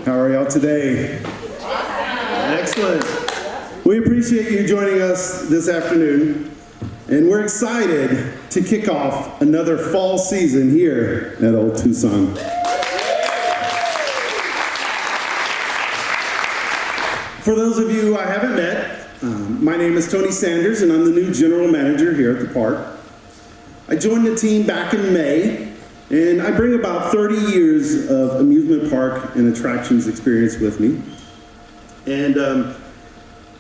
How are y'all today? Excellent. We appreciate you joining us this afternoon, and we're excited to kick off another fall season here at Old Tucson. For those of you I haven't met, my name is Tony Sanders, and I'm the new general manager here at the park. I joined the team back in May, and I bring about 30 years of amusement park and attractions experience with me. And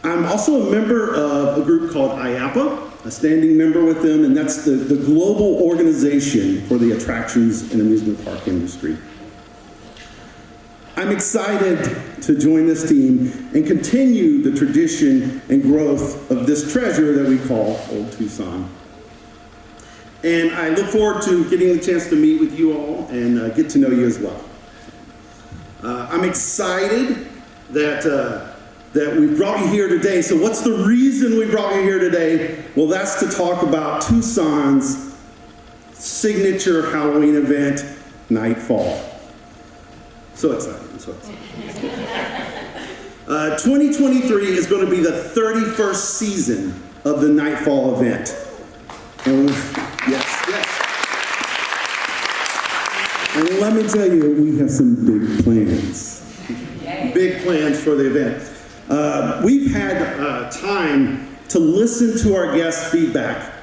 I'm also a member of a group called IAPA, a standing member with them, and that's the global organization for the attractions and amusement park industry. I'm excited to join this team and continue the tradition and growth of this treasure that we call Old Tucson. And I look forward to getting the chance to meet with you all and get to know you as well. I'm excited that we brought you here today. So what's the reason we brought you here today? Well, that's to talk about Tucson's signature Halloween event, Nightfall. So excited. 2023 is going to be the 31st season of the Nightfall event. And yes. And let me tell you, we have some big plans. Big plans for the event. We've had time to listen to our guest feedback,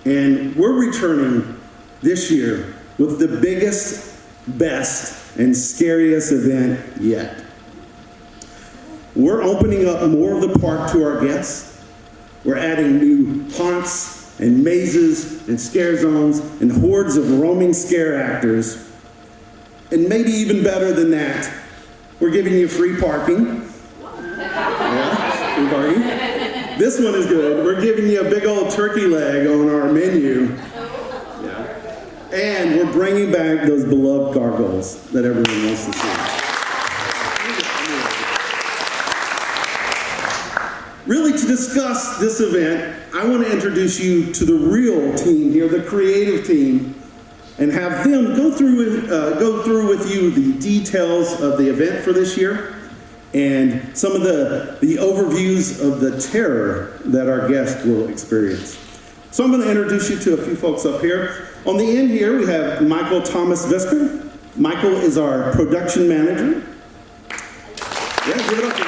and we're returning this year with the biggest, best, and scariest event yet. We're opening up more of the park to our guests. We're adding new haunts and mazes and scare zones and hordes of roaming scare actors. And maybe even better than that, we're giving you free parking. Yeah, free parking. This one is good. We're giving you a big old turkey leg on our menu. Yeah. And we're bringing back those beloved gargoyles that everyone wants to see. Really, to discuss this event, I want to introduce you to the real team here, the creative team, and have them go through with you the details of the event for this year and some of the overviews of the terror that our guests will experience. So I'm going to introduce you to a few folks up here. On the end here, we have Michael Thomas Visker. Michael is our production manager. Yeah, give it up.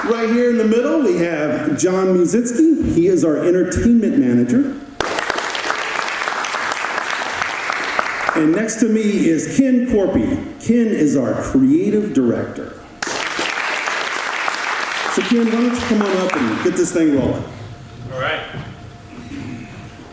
Right here in the middle, we have John Musinski. He is our entertainment manager. And next to me is Ken Corpy. Ken is our creative director. So Ken, why don't you come on up and get this thing rolling? All right.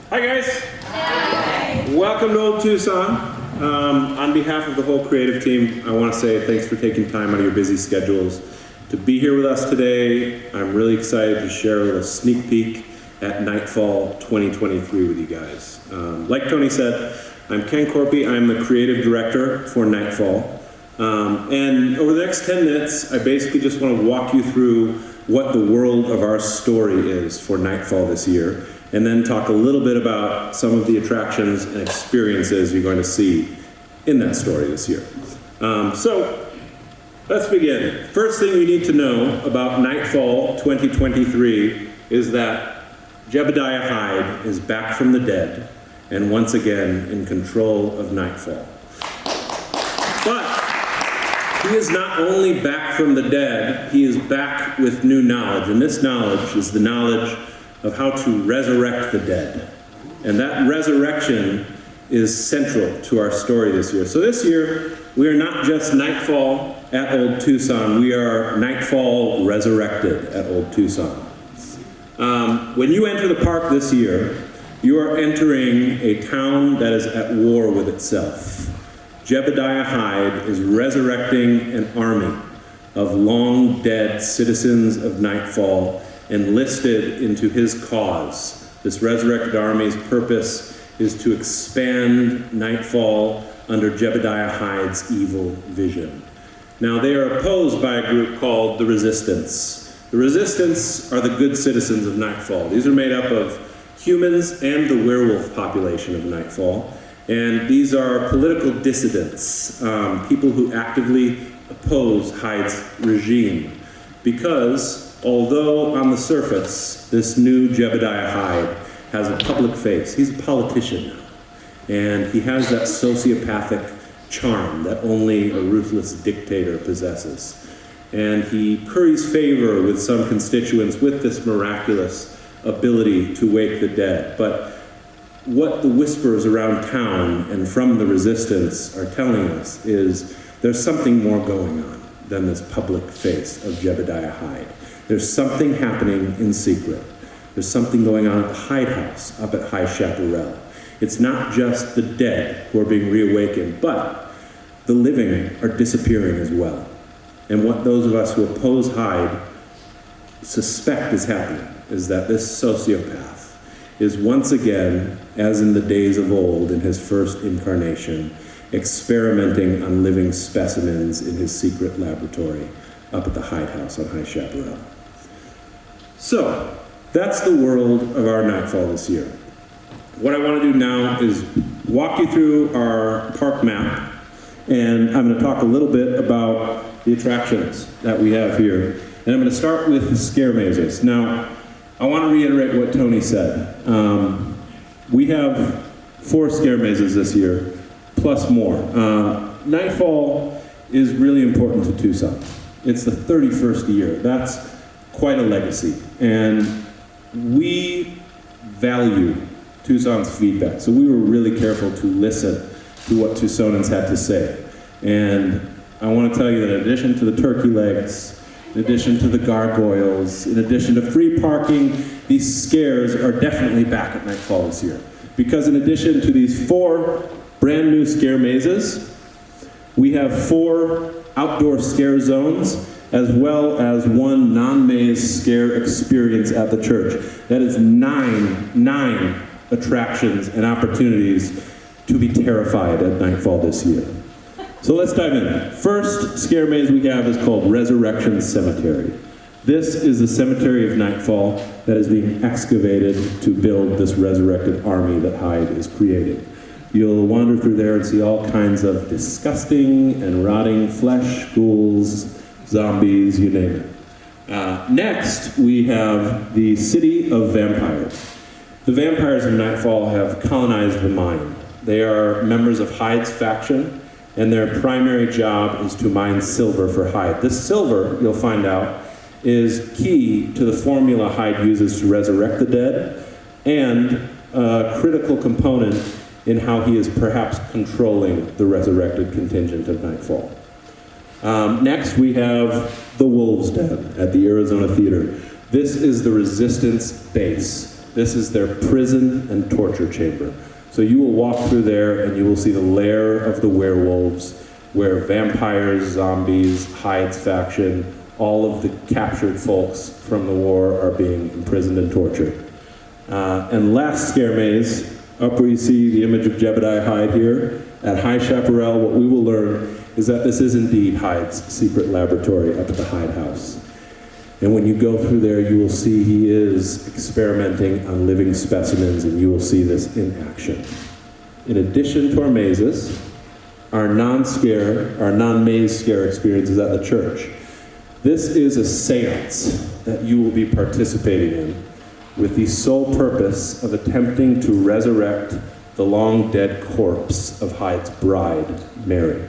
Hi guys. Hi. Welcome to Old Tucson. On behalf of the whole creative team, I want to say thanks for taking time out of your busy schedules to be here with us today. I'm really excited to share a little sneak peek at Nightfall 2023 with you guys. Like Tony said, I'm Ken Corpy. I'm the creative director for Nightfall. And over the next 10 minutes, I basically just want to walk you through what the world of our story is for Nightfall this year, and then talk a little bit about some of the attractions and experiences you're going to see in that story this year. So let's begin. First thing we need to know about Nightfall 2023 is that Jebediah Hyde is back from the dead and once again in control of Nightfall. But he is not only back from the dead, he is back with new knowledge, and this knowledge is the knowledge of how to resurrect the dead. And that resurrection is central to our story this year. So this year, we are not just Nightfall at Old Tucson, we are Nightfall resurrected at Old Tucson. When you enter the park this year, you are entering a town that is at war with itself. Jebediah Hyde is resurrecting an army of long dead citizens of Nightfall enlisted into his cause. This resurrected army's purpose is to expand Nightfall under Jebediah Hyde's evil vision. Now, they are opposed by a group called the Resistance. The Resistance are the good citizens of Nightfall. These are made up of humans and the werewolf population of Nightfall. And these are political dissidents, people who actively oppose Hyde's regime. Because although on the surface, this new Jebediah Hyde has a public face, he's a politician now. And he has that sociopathic charm that only a ruthless dictator possesses. And he curries favor with some constituents with this miraculous ability to wake the dead. But what the whispers around town and from the resistance are telling us is there's something more going on than this public face of Jebediah Hyde. There's something happening in secret. There's something going on at the Hyde House up at High Chaparral. It's not just the dead who are being reawakened, but the living are disappearing as well. And what those of us who oppose Hyde suspect is happening is that this sociopath is once again, as in the days of old in his first incarnation, experimenting on living specimens in his secret laboratory up at the Hyde House on High Chaparral. So, that's the world of our Nightfall this year. What I want to do now is walk you through our park map, and I'm going to talk a little bit about the attractions that we have here. And I'm going to start with the scare mazes. Now, I want to reiterate what Tony said. We have 4 scare mazes this year, plus more. Nightfall is really important to Tucson. It's the 31st year. That's quite a legacy. And we value Tucson's feedback. So we were really careful to listen to what Tucsonans had to say. And I want to tell you that in addition to the turkey legs, in addition to the gargoyles, in addition to free parking, these scares are definitely back at Nightfall this year. Because in addition to these 4 brand new scare mazes, we have 4 outdoor scare zones, as well as 1 non-maze scare experience at the church. That is 9 attractions and opportunities to be terrified at Nightfall this year. So let's dive in. First scare maze we have is called Resurrection Cemetery. This is the cemetery of Nightfall that is being excavated to build this resurrected army that Hyde is creating. You'll wander through there and see all kinds of disgusting and rotting flesh, ghouls, zombies, you name it. Next, we have the City of Vampires. The vampires of Nightfall have colonized the mine. They are members of Hyde's faction, and their primary job is to mine silver for Hyde. This silver, you'll find out, is key to the formula Hyde uses to resurrect the dead, and a critical component in how he is perhaps controlling the resurrected contingent of Nightfall. Next, we have the Wolves' Den at the Arizona Theater. This is the Resistance base. This is their prison and torture chamber. So you will walk through there and you will see the lair of the werewolves, where vampires, zombies, Hyde's faction, all of the captured folks from the war are being imprisoned and tortured. And last scare maze, up where you see the image of Jebediah Hyde here, at High Chaparral, what we will learn is that this is indeed Hyde's secret laboratory up at the Hyde House. And when you go through there, you will see he is experimenting on living specimens, and you will see this in action. In addition to our mazes, our non-maze scare experiences at the church. This is a seance that you will be participating in with the sole purpose of attempting to resurrect the long-dead corpse of Hyde's bride, Mary.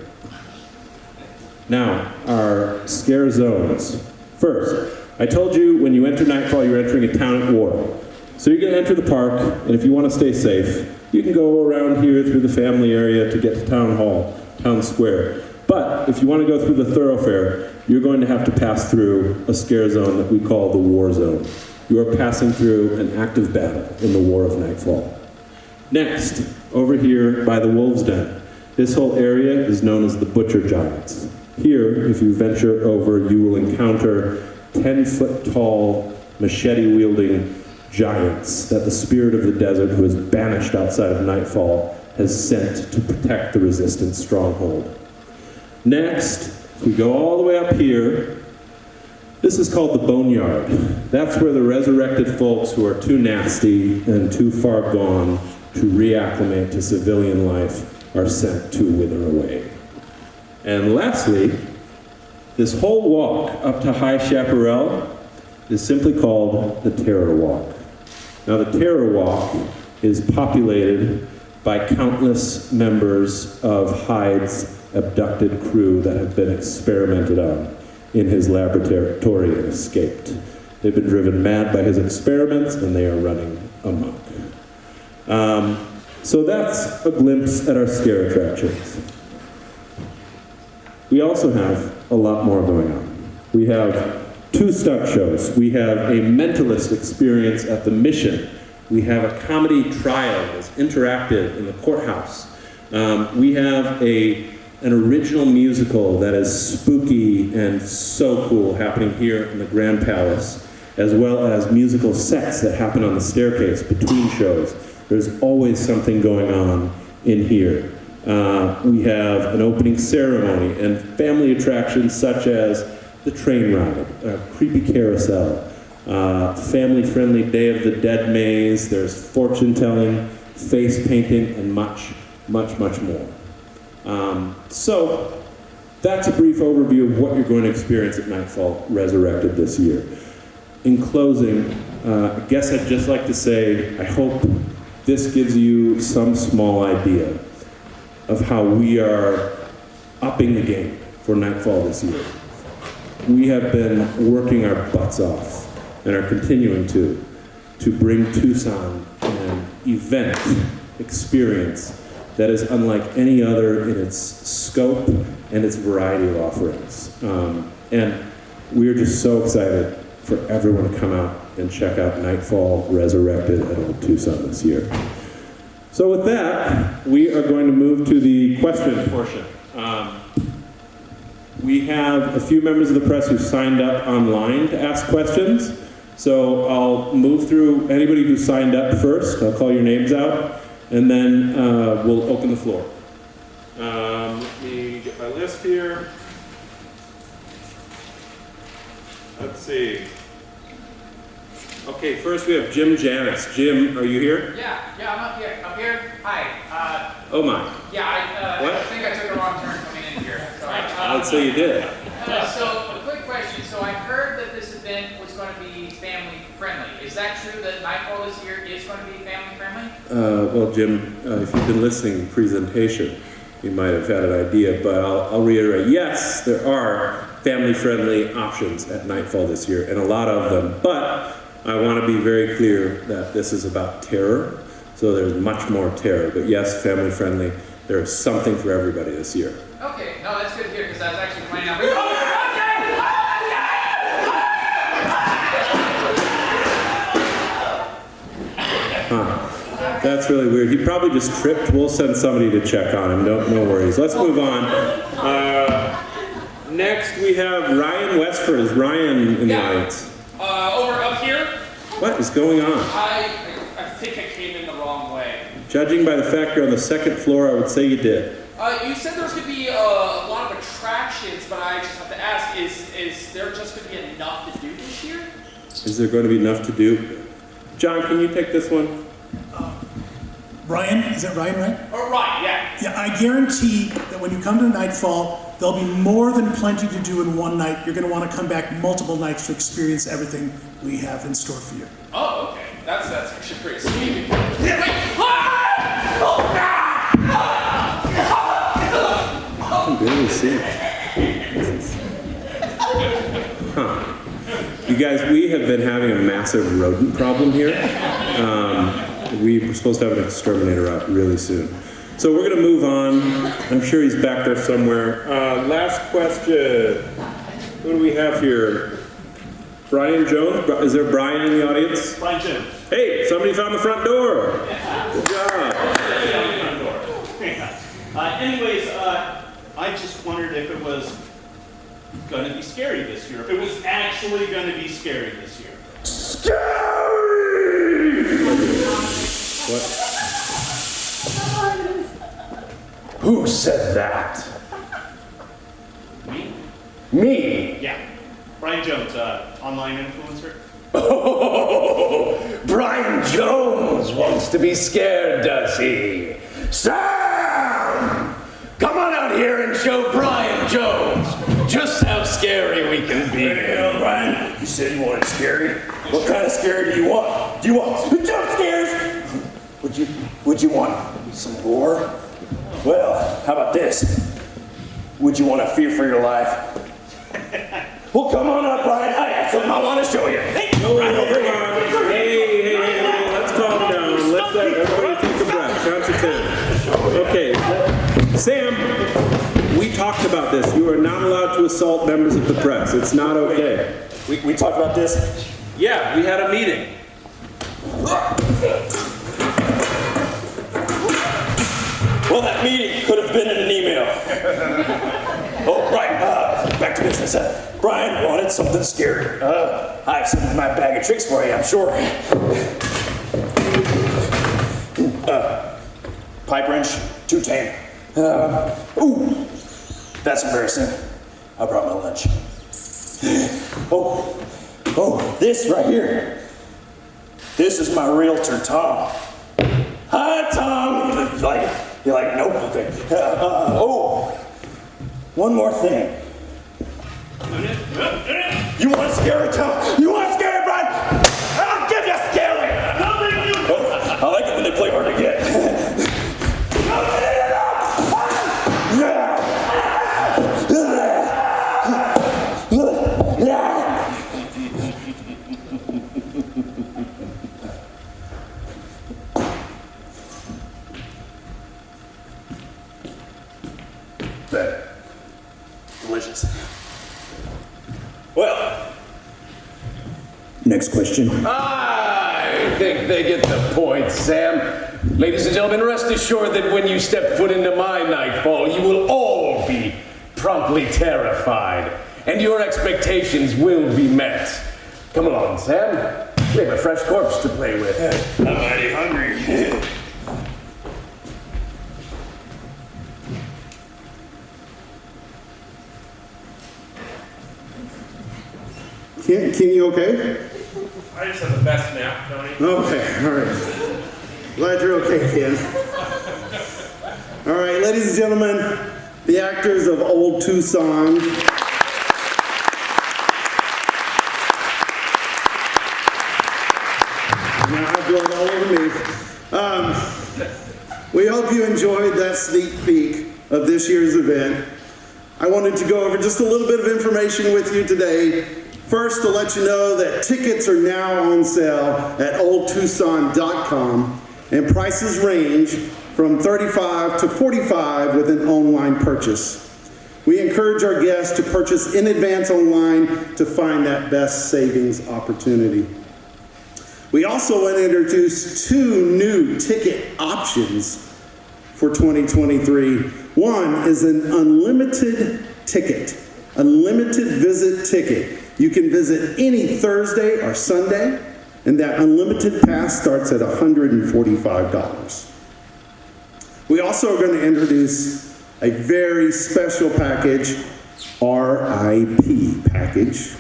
Now, our scare zones. First, I told you when you enter Nightfall, you're entering a town at war. So you're going to enter the park, and if you want to stay safe, you can go around here through the family area to get to Town Hall, Town Square. But if you want to go through the thoroughfare, you're going to have to pass through a scare zone that we call the War Zone. You are passing through an active battle in the War of Nightfall. Next, over here by the Wolves' Den, this whole area is known as the Butcher Giants. Here, if you venture over, you will encounter 10-foot-tall, machete-wielding giants that the spirit of the desert, who is banished outside of Nightfall, has sent to protect the resistance stronghold. Next, if we go all the way up here, this is called the Boneyard. That's where the resurrected folks who are too nasty and too far gone to reacclimate to civilian life are sent to wither away. And lastly, this whole walk up to High Chaparral is simply called the Terror Walk. Now, the Terror Walk is populated by countless members of Hyde's abducted crew that have been experimented on in his laboratory and escaped. They've been driven mad by his experiments, and they are running amok. So that's a glimpse at our scare attractions. We also have a lot more going on. We have 2 stunt shows. We have a mentalist experience at the Mission. We have a comedy trial that's interactive in the courthouse. We have an original musical that is spooky and so cool happening here in the Grand Palace, as well as musical sets that happen on the staircase between shows. There's always something going on in here. We have an opening ceremony and family attractions such as the train ride, creepy carousel, family-friendly Day of the Dead maze, there's fortune telling, face painting, and much, much, much more. So that's a brief overview of what you're going to experience at Nightfall Resurrected this year. In closing, I guess I'd just like to say I hope this gives you some small idea of how we are upping the game for Nightfall this year. We have been working our butts off and are continuing to bring Tucson an event experience that is unlike any other in its scope and its variety of offerings. And we're just so excited for everyone to come out and check out Nightfall Resurrected at Old Tucson this year. So with that, we are going to move to the question portion. We have a few members of the press who signed up online to ask questions. So I'll move through anybody who signed up first. I'll call your names out, and then we'll open the floor. Let me get my list here. Let's see. Okay, first we have Jim Janis. Jim, are you here? Yeah, I'm up here. Hi. Oh my. Yeah, What? I think I took a wrong turn coming in here. So I'd say you did. So, a quick question. So, I heard that this event was going to be family friendly. Is that true that Nightfall this year is going to be family friendly? Well, Jim, if you've been listening to the presentation, you might have had an idea, but I'll reiterate. Yes, there are family-friendly options at Nightfall this year, and a lot of them, but I want to be very clear that this is about terror, so there's much more terror. But yes, family-friendly. There is something for everybody this year. Okay, no, that's good to hear because I was actually planning on. Huh. That's really weird. He probably just tripped. We'll send somebody to check on him. No worries. Let's move on. Next, we have Ryan Westford. Is Ryan in the audience? Over up here. What is going on? I think I came in the wrong way. Judging by the fact you're on the second floor, I would say you did. You said there's going to be a lot of attractions, but I just have to ask, is there just going to be enough to do this year? Is there going to be enough to do? John, can you take this one? Ryan, is that Ryan, right? Oh, right, yeah. Yeah, I guarantee that when you come to Nightfall, there'll be more than plenty to do in one night. You're going to want to come back multiple nights to experience everything we have in store for you. Oh, okay. That's actually pretty sweet. I can barely see it. Huh. You guys, we have been having a massive rodent problem here. We were supposed to have an exterminator out really soon. So we're going to move on. I'm sure he's back there somewhere. Last question. Who do we have here? Brian Jones? Is there Brian in the audience? Brian Jones. Hey, somebody found the front door. Good job. Anyways, I just wondered if it was going to be scary this year. If it was actually going to be scary this year. Scary! What? Who said that? Me? Me? Yeah. Brian Jones, online influencer. Oh, Brian Jones wants to be scared, does he? Sam! Come on out here and show Brian Jones just how scary we can be. Hey, Brian, you said you wanted scary. What kind of scary do you want? Do you want jump scares? Would you want some gore? Well, how about this? Would you want to fear for your life? Well, come on up, Brian. I have something I want to show you. Hey, Brian, over here. Hey, let's calm down. Let's let everybody take a breath. Count to 10. Okay, Sam, we talked about this. You are not allowed to assault members of the press. It's not okay. We talked about this? Yeah, we had a meeting. Well, that meeting could have been in an email. Oh, right. Back to business. Brian wanted something scary. I have some in my bag of tricks for you, I'm sure. Pipe wrench, too tame. Ooh, that's embarrassing. I brought my lunch. Oh, this right here. This is my realtor, Tom. Hi, Tom. You're like, nope. Okay. One more thing. You want to scare it, Tom? You want to scare it, Brian? I'll give you scary. I like it when they play hard to get. Delicious. Well, next question. I think they get the point, Sam. Ladies and gentlemen, rest assured that when you step foot into my Nightfall, you will all be promptly terrified, and your expectations will be met. Come along, Sam. We have a fresh corpse to play with. I'm mighty hungry. Ken, you okay? I just had the best nap, Tony. Okay, all right. Glad you're okay, Ken. All right, ladies and gentlemen, the actors of Old Tucson. Now I blood all over me. We hope you enjoyed that sneak peek of this year's event. I wanted to go over just a little bit of information with you today. First, to let you know that tickets are now on sale at oldtucson.com, and prices range from $35 to $45 with an online purchase. We encourage our guests to purchase in advance online to find that best savings opportunity. We also want to introduce 2 new ticket options for 2023. One is an unlimited ticket, unlimited visit ticket. You can visit any Thursday or Sunday, and that unlimited pass starts at $145. We also are going to introduce a very special package, RIP package,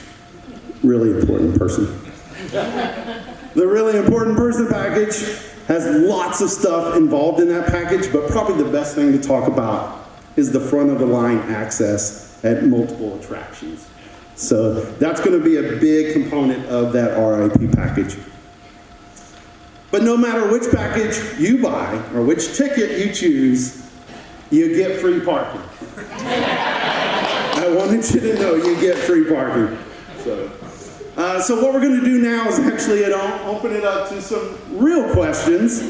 really important person. The really important person package has lots of stuff involved in that package, but probably the best thing to talk about is the front of the line access at multiple attractions. So that's going to be a big component of that RIP package. But no matter which package you buy or which ticket you choose, you get free parking. I wanted you to know you get free parking. So what we're going to do now is actually open it up to some real questions.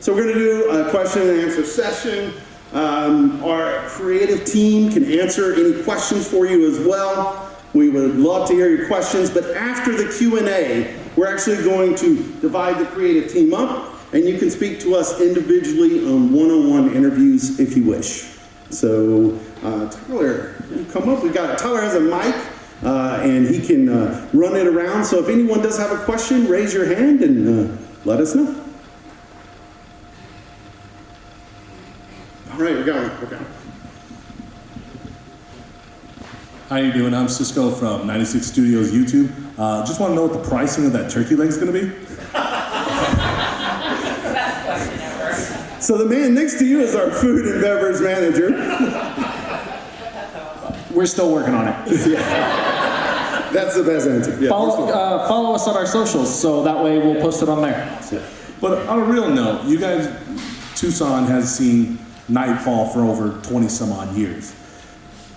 So we're going to do a question and answer session. Our creative team can answer any questions for you as well. We would love to hear your questions, but after the Q&A, we're actually going to divide the creative team up, and you can speak to us individually on one-on-one interviews if you wish. So, Tyler, you come up. Tyler has a mic, and he can run it around. So if anyone does have a question, raise your hand and let us know. All right, we're going. How you doing? I'm Cisco from 96 Studios YouTube. Just want to know what the pricing of that turkey leg is going to be. So the man next to you is our food and beverage manager. We're still working on it. That's the best answer. Yeah, Follow us on our socials, so that way we'll post it on there. But on a real note, you guys, Tucson has seen Nightfall for over 20 some odd years.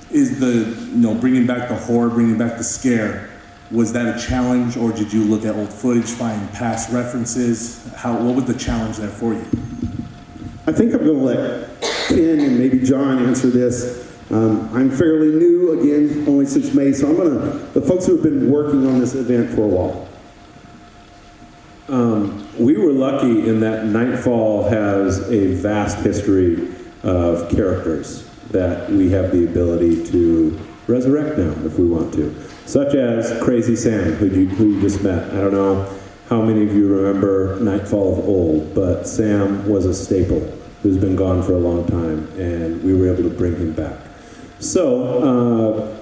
Is bringing back the horror, bringing back the scare, was that a challenge, or did you look at old footage, find past references? What was the challenge there for you? I think I'm going to let Ken and maybe John answer this. I'm fairly new, again, only since May, so the folks who have been working on this event for a while. We were lucky in that Nightfall has a vast history of characters that we have the ability to resurrect now if we want to. Such as Crazy Sam, who you just met. I don't know how many of you remember Nightfall of old, but Sam was a staple who's been gone for a long time, and we were able to bring him back. So,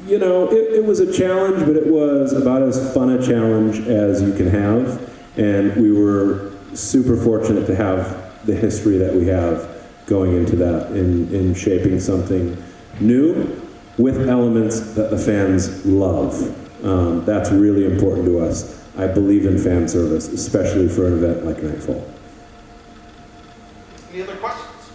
it was a challenge, but it was about as fun a challenge as you can have, and we were super fortunate to have the history that we have going into that in shaping something new with elements that the fans love. That's really important to us. I believe in fan service, especially for an event like Nightfall. Any other questions?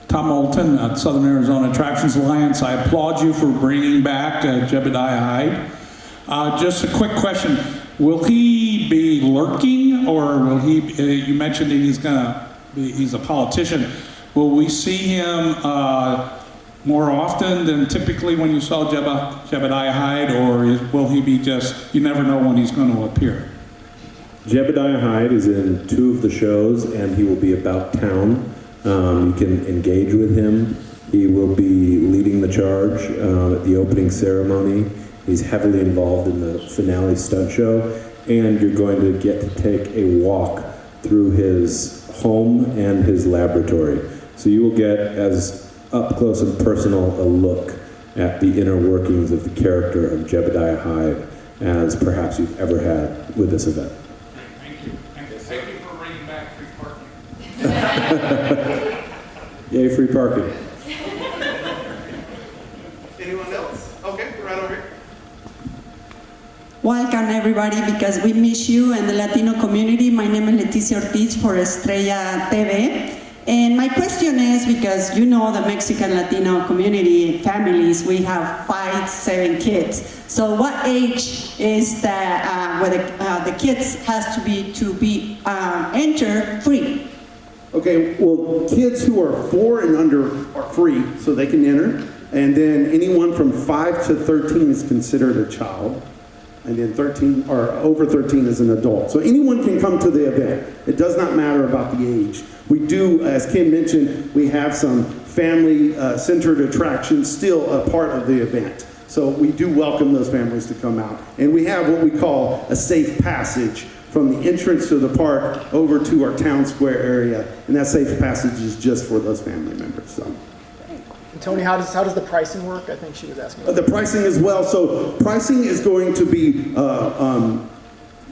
Tom Moulton at Southern Arizona Attractions Alliance. I applaud you for bringing back Jebediah Hyde. Just a quick question. Will he be lurking, or will he, you mentioned that he's a politician. Will we see him more often than typically when you saw Jebediah Hyde, or will he be you never know when he's going to appear? Jebediah Hyde is in 2 of the shows, and he will be about town. You can engage with him. He will be leading the charge at the opening ceremony. He's heavily involved in the finale stunt show, and you're going to get to take a walk through his home and his laboratory. So you will get as up close and personal a look at the inner workings of the character of Jebediah Hyde as perhaps you've ever had with this event. Thank you. Thank you for bringing back free parking. Yay, free parking. Anyone else? Okay, right over here. Welcome everybody, because we miss you and the Latino community. My name is Leticia Ortiz for Estrella TV. And my question is, because you know the Mexican Latino community families, we have 5, 7 kids. So what age is that where the kids has to be enter free? Okay, well, kids who are 4 and under are free, so they can enter. And then anyone from 5 to 13 is considered a child. And then 13 or over 13 is an adult. So anyone can come to the event. It does not matter about the age. We do, as Kim mentioned, we have some family-centered attractions still a part of the event. So we do welcome those families to come out. And we have what we call a safe passage from the entrance to the park over to our town square area. And that safe passage is just for those family members. So. Tony, how does the pricing work? I think she was asking. The pricing as well. So pricing is going to be,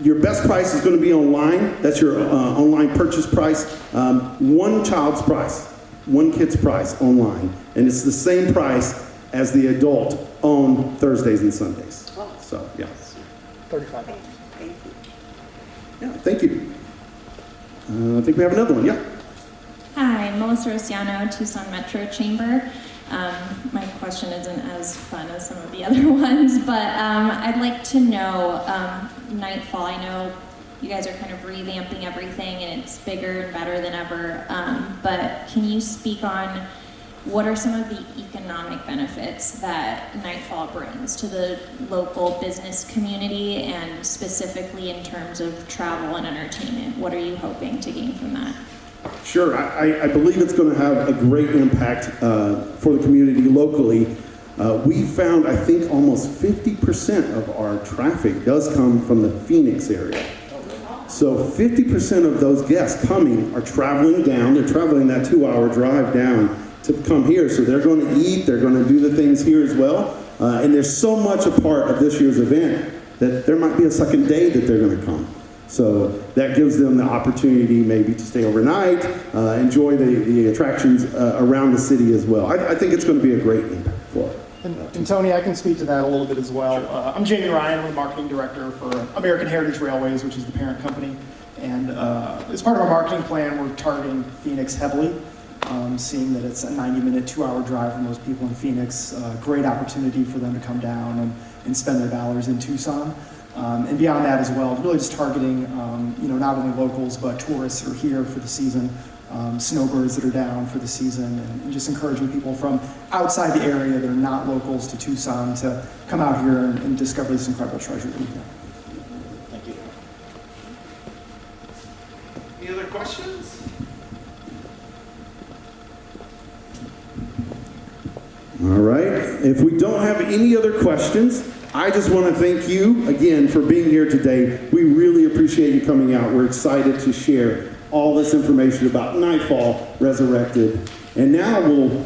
your best price is going to be online. That's your online purchase price. One child's price, one kid's price online. And it's the same price as the adult on Thursdays and Sundays. So, yeah. $35. Thank you. Yeah, thank you. I think we have another one. Yeah. Hi, Melissa Rosiano, Tucson Metro Chamber. My question isn't as fun as some of the other ones, but I'd like to know, Nightfall, I know you guys are kind of revamping everything and it's bigger and better than ever, but can you speak on what are some of the economic benefits that Nightfall brings to the local business community, and specifically in terms of travel and entertainment? What are you hoping to gain from that? Sure, I believe it's going to have a great impact for the community locally. We found, I think, almost 50% of our traffic does come from the Phoenix area. So 50% of those guests coming are traveling down. They're traveling that 2-hour drive down to come here. So they're going to eat, they're going to do the things here as well. And there's so much a part of this year's event that there might be a second day that they're going to come. So that gives them the opportunity maybe to stay overnight, enjoy the attractions around the city as well. I think it's going to be a great impact for it. And Tony, I can speak to that a little bit as well. I'm Jamie Ryan, I'm the marketing director for American Heritage Railways, which is the parent company. And as part of our marketing plan, we're targeting Phoenix heavily, seeing that it's a 90-minute, 2-hour drive for most people in Phoenix. Great opportunity for them to come down and spend their dollars in Tucson. And beyond that as well, really just targeting, not only locals, but tourists that are here for the season, snowbirds that are down for the season, and just encouraging people from outside the area that are not locals to Tucson to come out here and discover this incredible treasure that we have. Thank you. Any other questions? All right. If we don't have any other questions, I just want to thank you again for being here today. We really appreciate you coming out. We're excited to share all this information about Nightfall Resurrected. And now we'll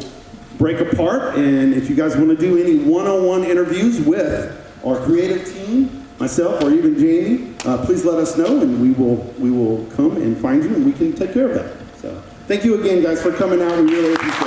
break apart, and if you guys want to do any one-on-one interviews with our creative team, myself or even Jamie, please let us know, and we will come and find you, and we can take care of that. So thank you again, guys, for coming out. We really appreciate it.